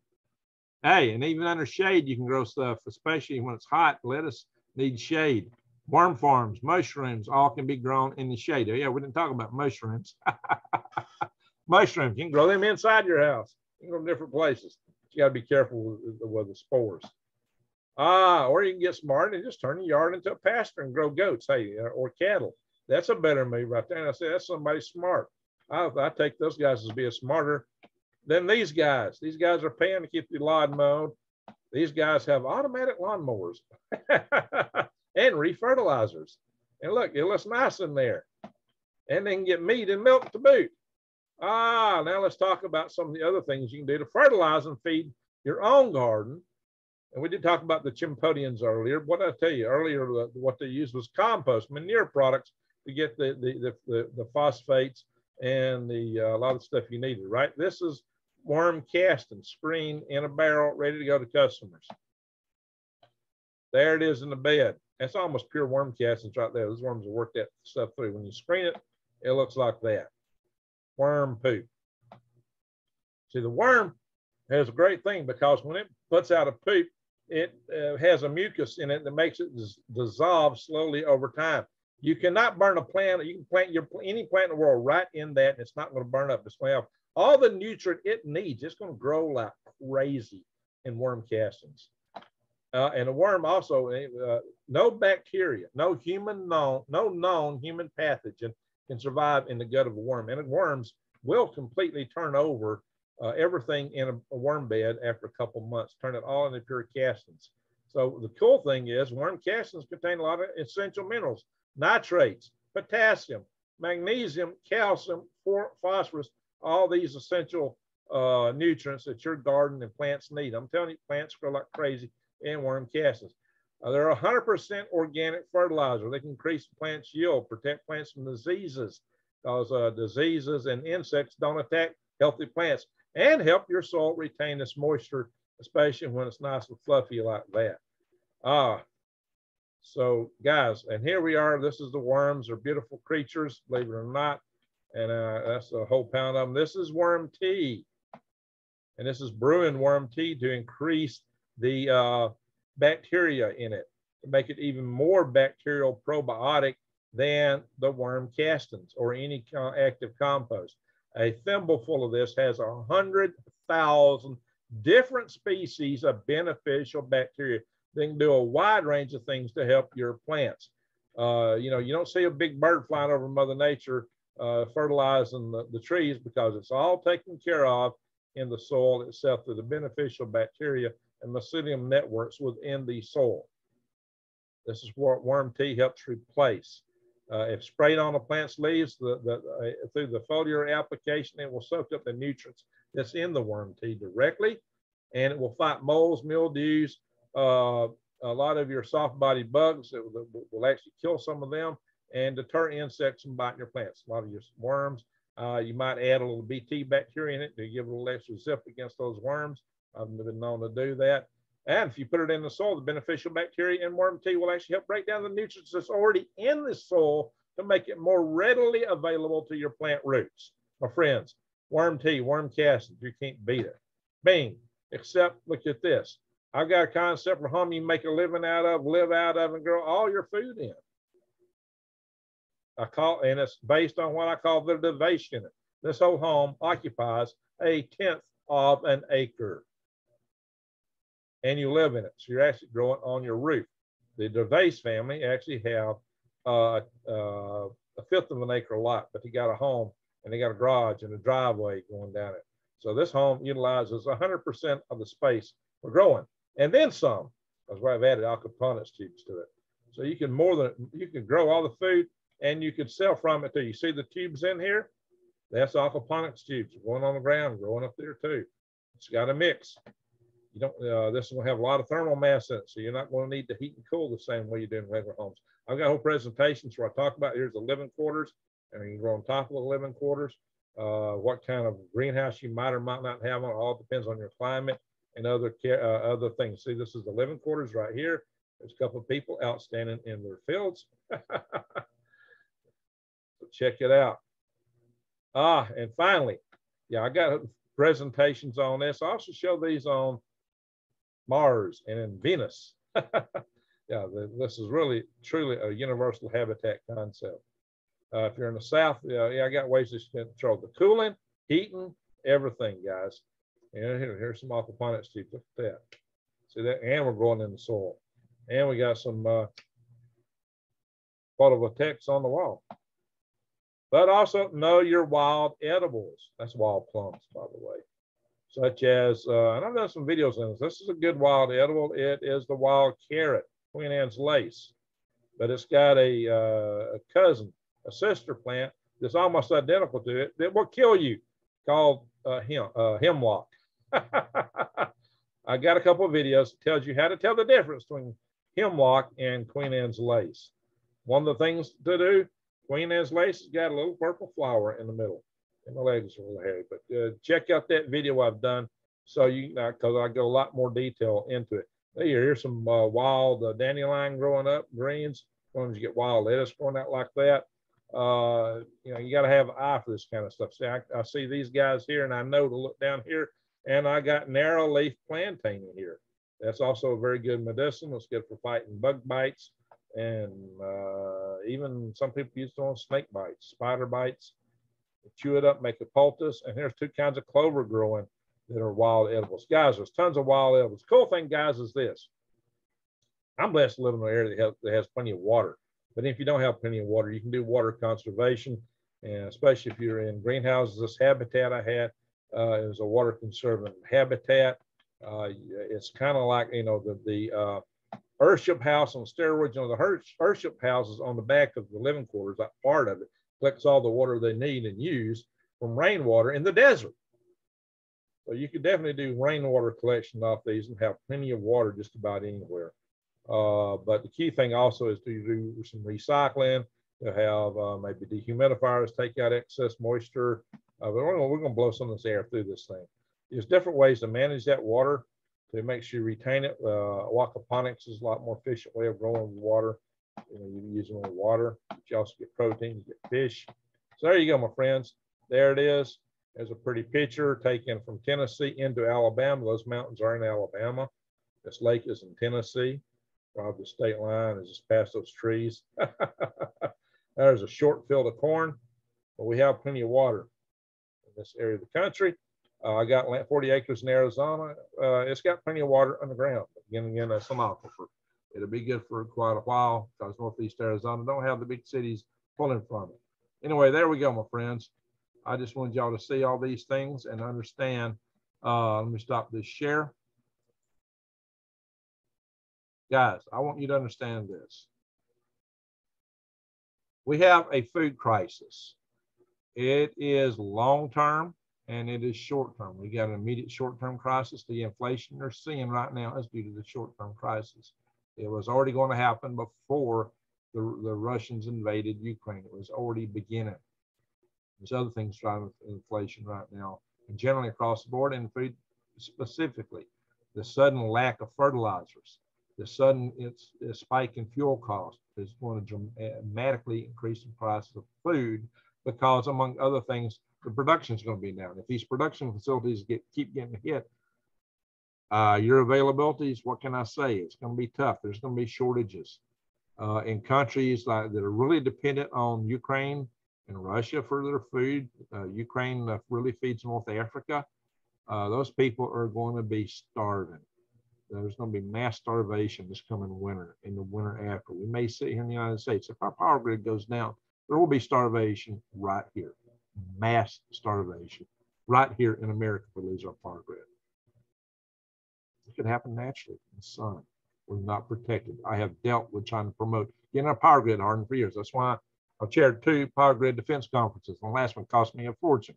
Hey, and even under shade, you can grow stuff, especially when it's hot. Lettuce needs shade. Worm farms, mushrooms, all can be grown in the shade. Oh, yeah, we didn't talk about mushrooms. Mushrooms, you can grow them inside your house. You can go to different places. You got to be careful with the spores. Or you can get smart and just turn your yard into a pasture and grow goats, hey, or cattle. That's a better move right there. And I say, that's somebody smart. I take those guys as being smarter than these guys. These guys are paying to keep the lawn mowed. These guys have automatic lawnmowers and refertilizers. And look, it looks nice in there. And they can get meat and milk to boot. Now let's talk about some of the other things you can do to fertilize and feed your own garden. And we did talk about the Chimpodians earlier. What did I tell you earlier? What they used was compost, manure products to get the phosphates and a lot of stuff you needed, right? This is worm casting, screened in a barrel, ready to go to customers. There it is in the bed. That's almost pure worm castings right there. Those worms will work that stuff through. When you screen it, it looks like that. Worm poop. See, the worm has a great thing because when it puts out a poop, it has a mucus in it that makes it dissolve slowly over time. You cannot burn a plant. You can plant any plant in the world right in that, and it's not going to burn up. It's going to have all the nutrient it needs. It's going to grow like crazy in worm castings. And the worm also, no bacteria, no known human pathogen can survive in the gut of a worm. And worms will completely turn over everything in a worm bed after a couple months, turn it all into pure castings. So the cool thing is worm castings contain a lot of essential minerals, nitrates, potassium, magnesium, calcium, phosphorus, all these essential nutrients that your garden and plants need. I'm telling you, plants grow like crazy in worm castings. They're 100% organic fertilizer. They can increase plants' yield, protect plants from diseases, because diseases and insects don't attack healthy plants, and help your soil retain this moisture, especially when it's nice and fluffy like that. So guys, and here we are. This is the worms. They're beautiful creatures, believe it or not. And that's a whole pound of them. This is worm tea. And this is brewing worm tea to increase the bacteria in it, to make it even more bacterial probiotic than the worm castings or any active compost. A thimbleful of this has 100,000 different species of beneficial bacteria. They can do a wide range of things to help your plants. You know, you don't see a big bird flying over Mother Nature fertilizing the trees, because it's all taken care of in the soil itself through the beneficial bacteria and mycelium networks within the soil. This is what worm tea helps replace. If sprayed on a plant's leaves through the foliar application, it will soak up the nutrients that's in the worm tea directly, and it will fight molds, mildews, a lot of your soft-bodied bugs. It will actually kill some of them and deter insects from biting your plants. A lot of your worms, you might add a little BT bacteria in it to give it a little extra zip against those worms. I've been known to do that. And if you put it in the soil, the beneficial bacteria in worm tea will actually help break down the nutrients that's already in the soil to make it more readily available to your plant roots. My friends, worm tea, worm castings, you can't beat it. Bing. Except, look at this. I've got a concept for home you can make a living out of, live out of, and grow all your food in. And it's based on what I call the derivation. This whole home occupies 1/10 of an acre. And you live in it. So you're actually growing on your roof. The DeVase family actually have a 1/5 of an acre lot, but they got a home and they got a garage and a driveway going down it. So this home utilizes 100% of the space for growing, and then some. That's why I've added aquaponics tubes to it. So you can grow all the food, and you can sell from it too. You see the tubes in here? That's aquaponics tubes going on the ground, growing up there too. It's got a mix. You don't. This will have a lot of thermal mass in it, so you're not going to need to heat and cool the same way you do in regular homes. I've got whole presentations where I talk about here's the living quarters, and you can grow on top of the living quarters. What kind of greenhouse you might or might not have on it, all depends on your climate and other things. See, this is the living quarters right here. There's a couple of people out standing in their fields. So check it out. And finally, yeah, I got presentations on this. I also show these on Mars and in Venus. Yeah, this is really, truly a universal habitat concept. If you're in the South, yeah, I got ways to control the cooling, heating, everything, guys. And here's some aquaponics tubes. Look at that. See that? And we're growing in the soil. And we got some photovoltaics on the wall. But also know your wild edibles. That's wild plums, by the way. Such as, and I've done some videos on this. This is a good wild edible. It is the wild carrot, Queen Anne's lace. But it's got a cousin, a sister plant that's almost identical to it that will kill you, called hemlock. I got a couple of videos that tells you how to tell the difference between hemlock and Queen Anne's lace. One of the things to do, Queen Anne's lace has got a little purple flower in the middle, and the legs are a little hairy. But check out that video I've done, so you because I go a lot more detail into it. Here's some wild dandelion growing up, greens. Sometimes you get wild lettuce growing out like that. You know, you got to have an eye for this kind of stuff. See, I see these guys here, and I know to look down here, and I got narrow leaf plantain in here. That's also a very good medicine. It's good for fighting bug bites, and even some people use it on snake bites, spider bites. Chew it up, make a poultice. And there's two kinds of clover growing that are wild edibles. Guys, there's tons of wild edibles. Cool thing, guys, is this. I'm blessed to live in an area that has plenty of water. But if you don't have plenty of water, you can do water conservation, and especially if you're in greenhouses. This habitat I had is a water conserving habitat. It's kind of like, you know, the earthship house on steroids. You know, the earthship houses on the back of the living quarters, that part of it collects all the water they need and use from rainwater in the desert. So you could definitely do rainwater collection off these and have plenty of water just about anywhere. But the key thing also is to do some recycling, to have maybe dehumidifiers take out excess moisture. But we're going to blow some of this air through this thing. There's different ways to manage that water to make sure you retain it. Aquaponics is a lot more efficient way of growing water. You know, you use only water, but you also get protein, you get fish. So there you go, my friends. There it is. There's a pretty picture taken from Tennessee into Alabama. Those mountains are in Alabama. This lake is in Tennessee. Probably the state line is just past those trees. There's a short field of corn, but we have plenty of water in this area of the country. I got 40 acres in Arizona. It's got plenty of water underground. Again, that's an aquifer. It'll be good for quite a while because Northeast Arizona don't have the big cities pulling from it. Anyway, there we go, my friends. I just wanted y'all to see all these things and understand. Let me stop this share. Guys, I want you to understand this. We have a food crisis. It is long-term and it is short-term. We got an immediate short-term crisis. The inflation they're seeing right now is due to the short-term crisis. It was already going to happen before the Russians invaded Ukraine. It was already beginning. There's other things driving inflation right now, and generally across the board, in food specifically. The sudden lack of fertilizers, the sudden spike in fuel costs is going to dramatically increase the price of food because, among other things, the production is going to be down. If these production facilities keep getting hit, your availabilities, what can I say? It's going to be tough. There's going to be shortages in countries that are really dependent on Ukraine and Russia for their food. Ukraine really feeds North Africa. Those people are going to be starving. There's going to be mass starvation this coming winter, in the winter after. We may see here in the United States, if our power grid goes down, there will be starvation right here, mass starvation right here in America if we lose our power grid. It could happen naturally in the sun. We're not protected. I have dealt with trying to promote getting our power grid hardened for years. That's why I've chaired 2 power grid defense conferences. The last one cost me a fortune.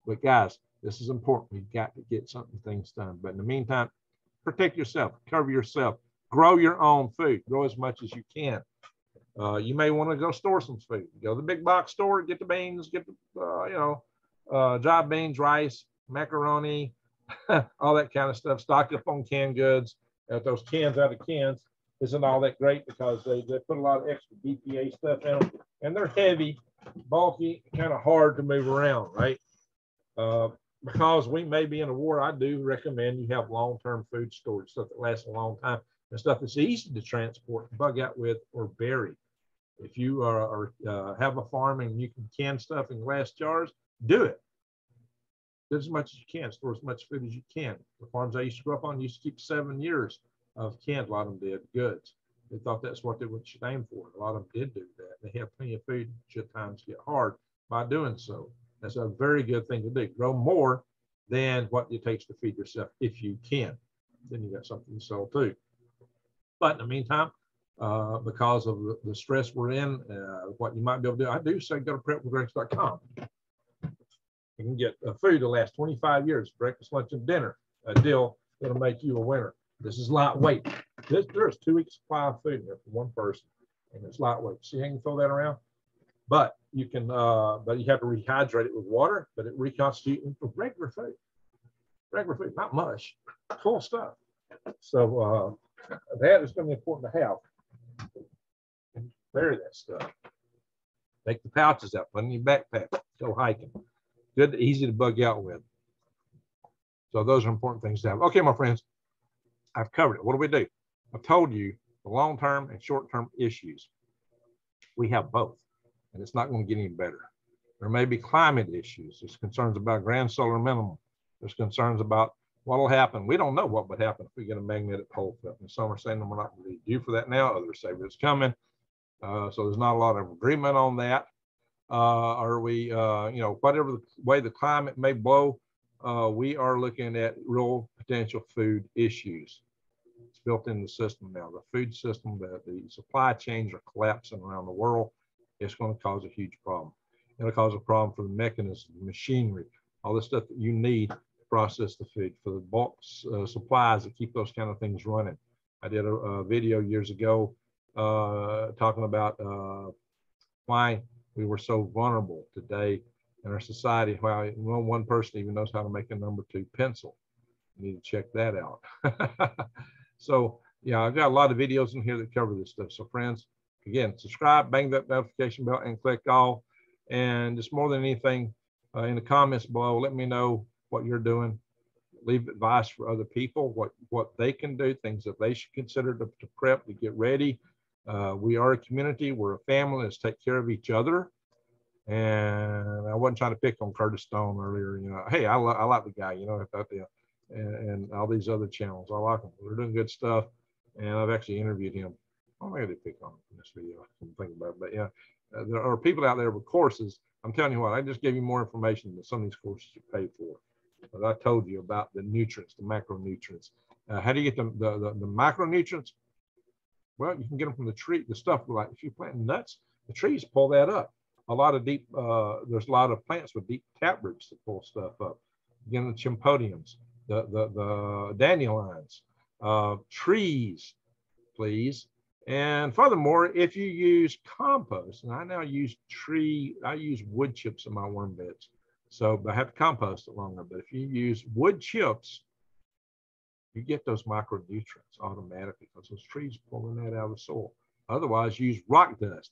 But guys, this is important. We've got to get things done. But in the meantime, protect yourself, cover yourself, grow your own food, grow as much as you can. You may want to go store some food. Go to the big box store, get the beans, get the dry beans, rice, macaroni, all that kind of stuff. Stock up on canned goods. Those cans out of cans isn't all that great because they put a lot of extra BPA stuff in them, and they're heavy, bulky, kind of hard to move around, right? Because we may be in a war, I do recommend you have long-term food storage, stuff that lasts a long time, and stuff that's easy to transport, bug out with, or bury. If you have a farm and you can can stuff in glass jars, do it. Do as much as you can, store as much food as you can. The farms I used to grow up on used to keep 7 years of canned, a lot of them did, goods. They thought that's what they should aim for. A lot of them did do that. They have plenty of food should times get hard by doing so. That's a very good thing to do. Grow more than what it takes to feed yourself if you can. Then you got something to sell too. But in the meantime, because of the stress we're in, what you might be able to do. I do say go to prepwithgregs.com. You can get food to last 25 years, breakfast, lunch, and dinner. A deal that'll make you a winner. This is lightweight. There's 2 weeks supply of food here for one person, and it's lightweight. See how you can throw that around? But you can, but you have to rehydrate it with water, but it reconstitutes into regular food, not mush, cool stuff. So that is going to be important to have. Bury that stuff. Take the pouches out, put in your backpack, go hiking. Good, easy to bug out with. So those are important things to have. Okay, my friends, I've covered it. What do? I've told you the long-term and short-term issues. We have both, and it's not going to get any better. There may be climate issues. There's concerns about grand solar minimum. There's concerns about what will happen. We don't know what would happen if we get a magnetic pole flip. And some are saying we're not really due for that now. Others say it's coming. So there's not a lot of agreement on that. Are we, you know, whatever the way the climate may blow, we are looking at real potential food issues. It's built in the system now. The food system, the supply chains are collapsing around the world. It's going to cause a huge problem. It'll cause a problem for the mechanism, the machinery, all the stuff that you need to process the food, for the bulk supplies that keep those kind of things running. I did a video years ago talking about why we were so vulnerable today in our society. Why no one person even knows how to make a number 2 pencil. You need to check that out. So yeah, I've got a lot of videos in here that cover this stuff. So friends, again, subscribe, bang that notification bell, and click all. And just more than anything, in the comments below, let me know what you're doing. Leave advice for other people, what they can do, things that they should consider to prep, to get ready. We are a community. We're a family. Let's take care of each other. And I wasn't trying to pick on Curtis Stone earlier. You know, hey, I like the guy. You know, and all these other channels. I like them. They're doing good stuff. And I've actually interviewed him. I don't think I did pick on him in this video. I didn't think about it, but yeah, there are people out there with courses. I'm telling you what, I just gave you more information than some of these courses you pay for. But I told you about the nutrients, the macronutrients. How do you get the macronutrients? Well, you can get them from the tree, the stuff like if you plant nuts, the trees pull that up. A lot of deep, there's a lot of plants with deep tap roots that pull stuff up. Again, the chimpodiums, the dandelions, trees, please. And furthermore, if you use compost, and I now use I use wood chips in my worm beds. So I have to compost it longer, but if you use wood chips, you get those micronutrients automatically because those trees are pulling that out of the soil. Otherwise, use rock dust.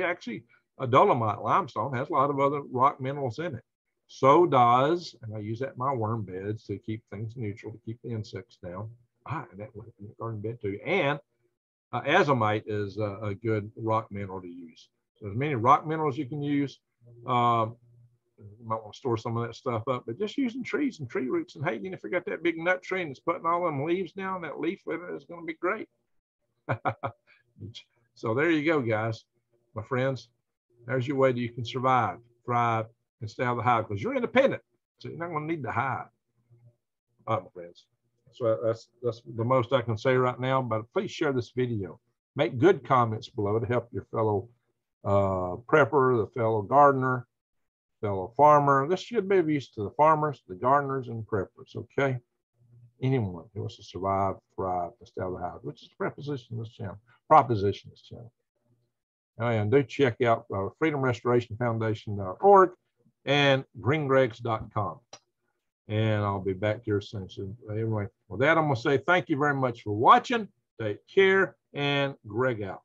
Actually, a dolomite limestone has a lot of other rock minerals in it. So does, and I use that in my worm beds to keep things neutral, to keep the insects down. And that went in the garden bed too. And azomite is a good rock mineral to use. So there's many rock minerals you can use. You might want to store some of that stuff up, but just using trees and tree roots. And hey, you know, if you got that big nut tree and it's putting all them leaves down, that leaf litter is going to be great. So there you go, guys, my friends. There's your way that you can survive, thrive, and stay out of the hive because you're independent. So you're not going to need to hide. All right, my friends. So that's the most I can say right now, but please share this video. Make good comments below to help your fellow prepper, the fellow gardener, fellow farmer. This should be of use to the farmers, the gardeners, and preppers, okay? Anyone who wants to survive, thrive, and stay out of the house, which is the proposition of this channel. And do check out freedomrestorationfoundation.org and greengregs.com. And I'll be back here soon. So anyway, with that, I'm going to say thank you very much for watching. Take care, and Greg out.